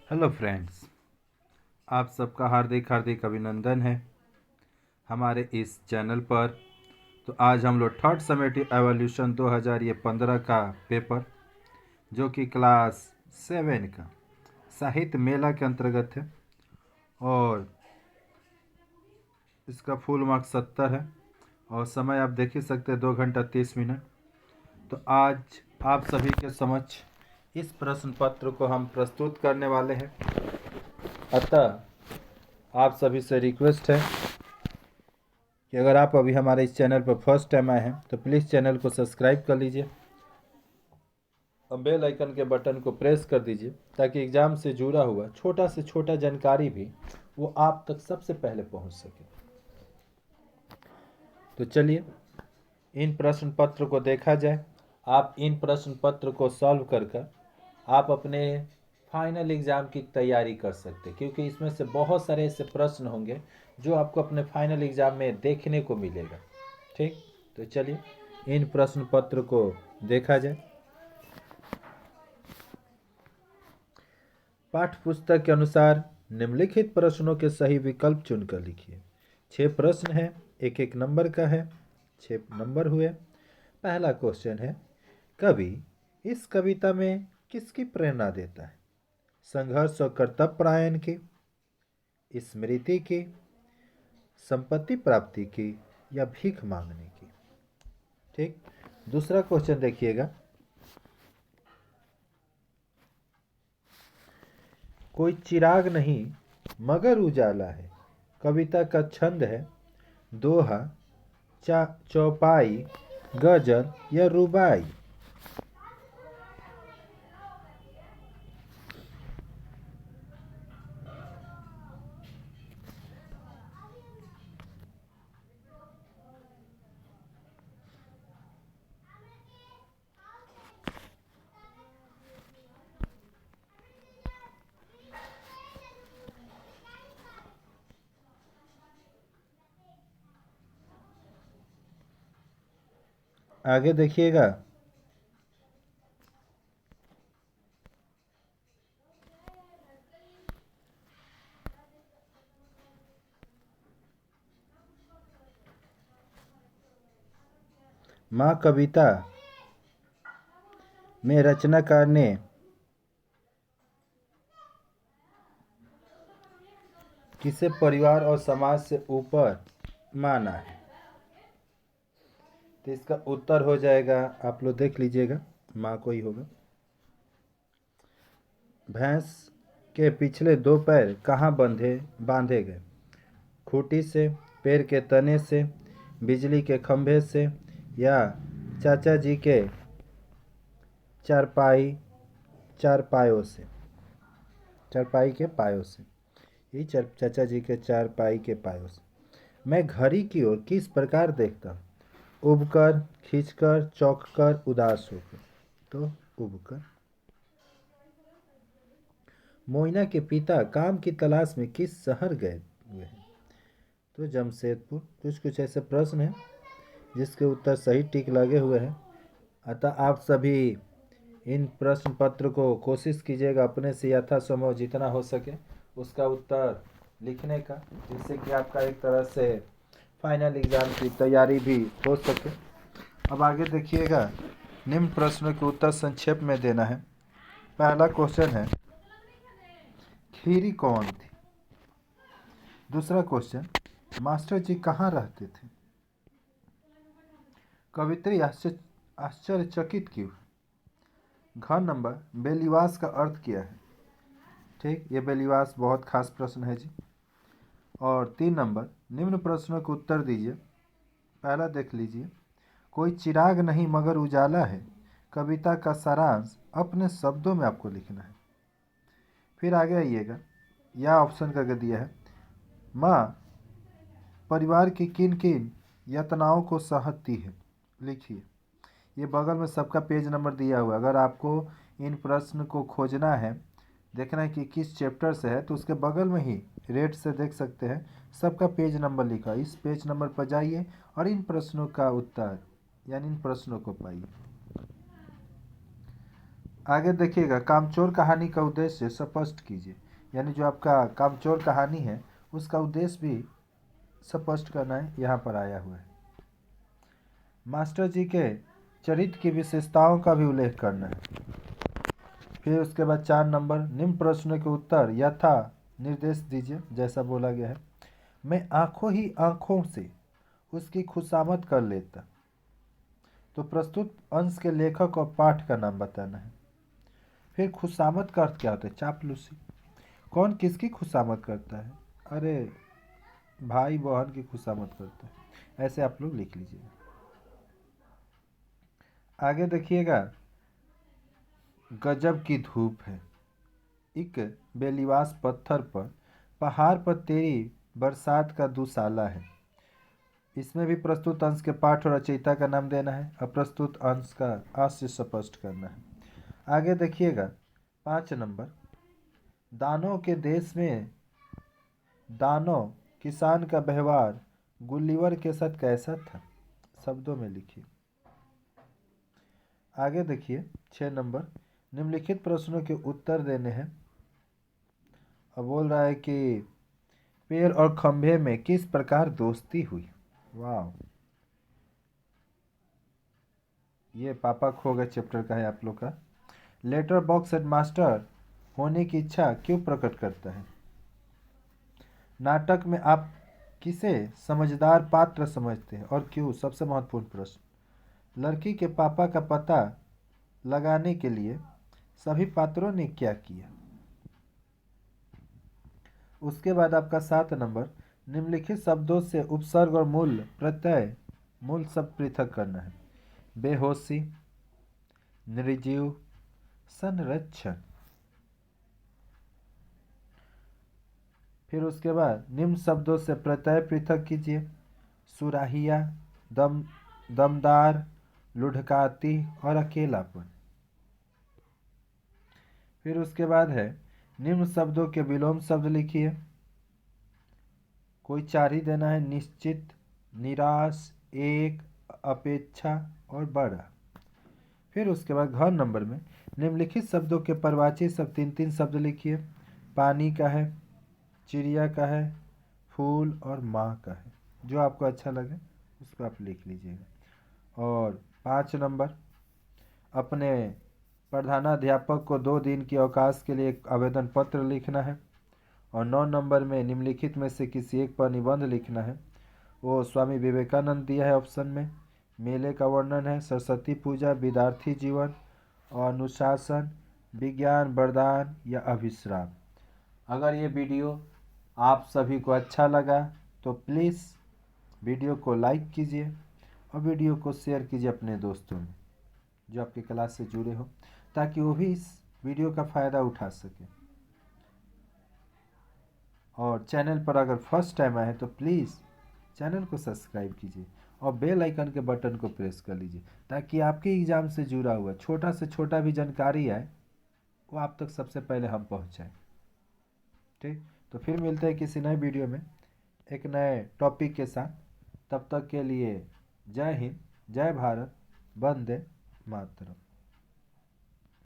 Hello friends, आप सबका हार्दिक हार्दिक अभिनंदन है हमारे इस चैनल पर। तो आज हम लोग थर्ड समेटिव एवोल्यूशन 2015 का पेपर जो कि क्लास 7 का साहित्य मेला के अंतर्गत है और इसका फुल मार्क्स 70 है और समय आप देख ही सकते हैं 2 घंटा 30 मिनट। तो आज आप सभी के समक्ष इस प्रश्न पत्र को हम प्रस्तुत करने वाले हैं। अतः आप सभी से रिक्वेस्ट है कि अगर आप अभी हमारे इस चैनल पर फर्स्ट टाइम आए हैं तो प्लीज़ चैनल को सब्सक्राइब कर लीजिए और बेल आइकन के बटन को प्रेस कर दीजिए ताकि एग्ज़ाम से जुड़ा हुआ छोटा से छोटा जानकारी भी वो आप तक सबसे पहले पहुंच सके। तो चलिए इन प्रश्न पत्र को देखा जाए। आप इन प्रश्न पत्र को सॉल्व कर आप अपने फाइनल एग्ज़ाम की तैयारी कर सकते हैं, क्योंकि इसमें से बहुत सारे ऐसे प्रश्न होंगे जो आपको अपने फाइनल एग्ज़ाम में देखने को मिलेगा। ठीक, तो चलिए इन प्रश्न पत्र को देखा जाए। पाठ्य पुस्तक के अनुसार निम्नलिखित प्रश्नों के सही विकल्प चुनकर लिखिए। 6 प्रश्न है, एक एक नंबर का है, 6 नंबर हुए। पहला क्वेश्चन है, कवि इस कविता में किसकी प्रेरणा देता है? संघर्ष और कर्तव्य परायण की, स्मृति की, संपत्ति प्राप्ति की या भीख मांगने की? ठीक, दूसरा क्वेश्चन देखिएगा। कोई चिराग नहीं मगर उजाला है, कविता का छंद है दोहा, चौपाई, गजल या रुबाई? आगे देखिएगा। माँ कविता में रचनाकार ने किसे परिवार और समाज से ऊपर माना है? तो इसका उत्तर हो जाएगा, आप लोग देख लीजिएगा, माँ को ही होगा। भैंस के पिछले 2 पैर कहाँ बांधे गए? खूंटी से, पेड़ के तने से, बिजली के खंभे से या चाचा जी के चारपाई के पायों से? ये चाचा जी के चारपाई के पायों से। मैं घड़ी की ओर किस प्रकार देखता हूँ? उबकर, खींचकर, चौंककर, उदास होकर? तो उबकर। मोइना के पिता काम की तलाश में किस शहर गए हुए हैं? तो जमशेदपुर। कुछ ऐसे प्रश्न हैं जिसके उत्तर सही टिक लगे हुए हैं। अतः आप सभी इन प्रश्न पत्र को कोशिश कीजिएगा अपने से यथासंभव जितना हो सके उसका उत्तर लिखने का, जिससे कि आपका एक तरह से फाइनल एग्ज़ाम की तैयारी भी हो सके। अब आगे देखिएगा, निम्न प्रश्नों के उत्तर संक्षेप में देना है। पहला क्वेश्चन है, खीरी कौन थी? दूसरा क्वेश्चन, मास्टर जी कहाँ रहते थे? कवित्री आश्चर्यचकित क्यों? घ नंबर, बेलिवास का अर्थ क्या है? ठीक, ये बेलिवास बहुत खास प्रश्न है जी। और 3 नंबर, निम्न प्रश्नों के उत्तर दीजिए। पहला देख लीजिए, कोई चिराग नहीं मगर उजाला है, कविता का सारांश अपने शब्दों में आपको लिखना है। फिर आगे आइएगा, यह ऑप्शन करके दिया है, माँ परिवार की किन किन यातनाओं को सहती है? लिखिए। ये बगल में सबका पेज नंबर दिया हुआ है। अगर आपको इन प्रश्न को खोजना है, देखना है कि किस चैप्टर से है, तो उसके बगल में ही रेड से देख सकते हैं सबका पेज नंबर लिखा। इस पेज नंबर पर जाइए और इन प्रश्नों का उत्तर यानी इन प्रश्नों को पाइए। आगे देखिएगा, कामचोर कहानी का उद्देश्य स्पष्ट कीजिए। यानी जो आपका कामचोर कहानी है उसका उद्देश्य भी स्पष्ट करना है, यहाँ पर आया हुआ है। मास्टर जी के चरित्र की विशेषताओं का भी उल्लेख करना है। फिर उसके बाद 4 नंबर, निम्न प्रश्नों के उत्तर यथा निर्देश दीजिए जैसा बोला गया है। मैं आंखों ही आंखों से उसकी खुशामद कर लेता। तो प्रस्तुत अंश के लेखक और पाठ का नाम बताना है। फिर खुशामद का अर्थ क्या होता है? चापलूसी। कौन किसकी खुशामद करता है? अरे भाई बहन की खुशामद करता है, ऐसे आप लोग लिख लीजिएगा। आगे देखिएगा, गजब की धूप है, एक बेलिवास पत्थर पर, पहाड़ पर तेरी बरसात का दुशाला है। इसमें भी प्रस्तुत अंश के पाठ और रचयिता का नाम देना है, अप्रस्तुत अंश का आशय स्पष्ट करना है। आगे देखिएगा 5 नंबर, दानों के देश में दानों किसान का व्यवहार गुल्लीवर के साथ कैसा था? शब्दों में लिखिए। आगे देखिए 6 नंबर, निम्नलिखित प्रश्नों के उत्तर देने हैं। अब बोल रहा है कि पेड़ और खंभे में किस प्रकार दोस्ती हुई। वाह, ये पापा खो गए चैप्टर का है आप लोग का। लेटर बॉक्स हेडमास्टर होने की इच्छा क्यों प्रकट करता है? नाटक में आप किसे समझदार पात्र समझते हैं और क्यों? सबसे महत्वपूर्ण प्रश्न। लड़की के पापा का पता लगाने के लिए सभी पात्रों ने क्या किया? उसके बाद आपका 7 नंबर, निम्नलिखित शब्दों से उपसर्ग और मूल प्रत्यय मूल शब्द पृथक करना है। बेहोशी, निर्जीव, संरक्षण। फिर उसके बाद निम्न शब्दों से प्रत्यय पृथक कीजिए। सुराहिया, दमदार, लुढ़काती और अकेलापन। फिर उसके बाद है निम्न शब्दों के विलोम शब्द लिखिए। कोई 4 ही देना है। निश्चित, निराश, एक, अपेक्षा और बड़ा। फिर उसके बाद घ नंबर में निम्नलिखित शब्दों के परवाची शब्द 3-3 शब्द लिखिए। पानी का है, चिड़िया का है, फूल और माँ का है। जो आपको अच्छा लगे उसको आप लिख लीजिएगा। और 5 नंबर, अपने प्रधानाध्यापक को 2 दिन की अवकाश के लिए एक आवेदन पत्र लिखना है। और 9 नंबर में निम्नलिखित में से किसी एक पर निबंध लिखना है। वो स्वामी विवेकानंद दिया है ऑप्शन में। मेले का वर्णन है, सरस्वती पूजा, विद्यार्थी जीवन और अनुशासन, विज्ञान, वरदान या अभिश्राप। अगर ये वीडियो आप सभी को अच्छा लगा तो प्लीज़ वीडियो को लाइक कीजिए और वीडियो को शेयर कीजिए अपने दोस्तों में जो आपके क्लास से जुड़े हो, ताकि वो भी इस वीडियो का फ़ायदा उठा सके। और चैनल पर अगर फर्स्ट टाइम आए तो प्लीज़ चैनल को सब्सक्राइब कीजिए और बेल आइकन के बटन को प्रेस कर लीजिए, ताकि आपके एग्ज़ाम से जुड़ा हुआ छोटा से छोटा भी जानकारी आए वो आप तक सबसे पहले हम पहुँचाएँ। ठीक, तो फिर मिलते हैं किसी नए वीडियो में एक नए टॉपिक के साथ। तब तक के लिए जय हिंद, जय भारत, वंदे मातरम।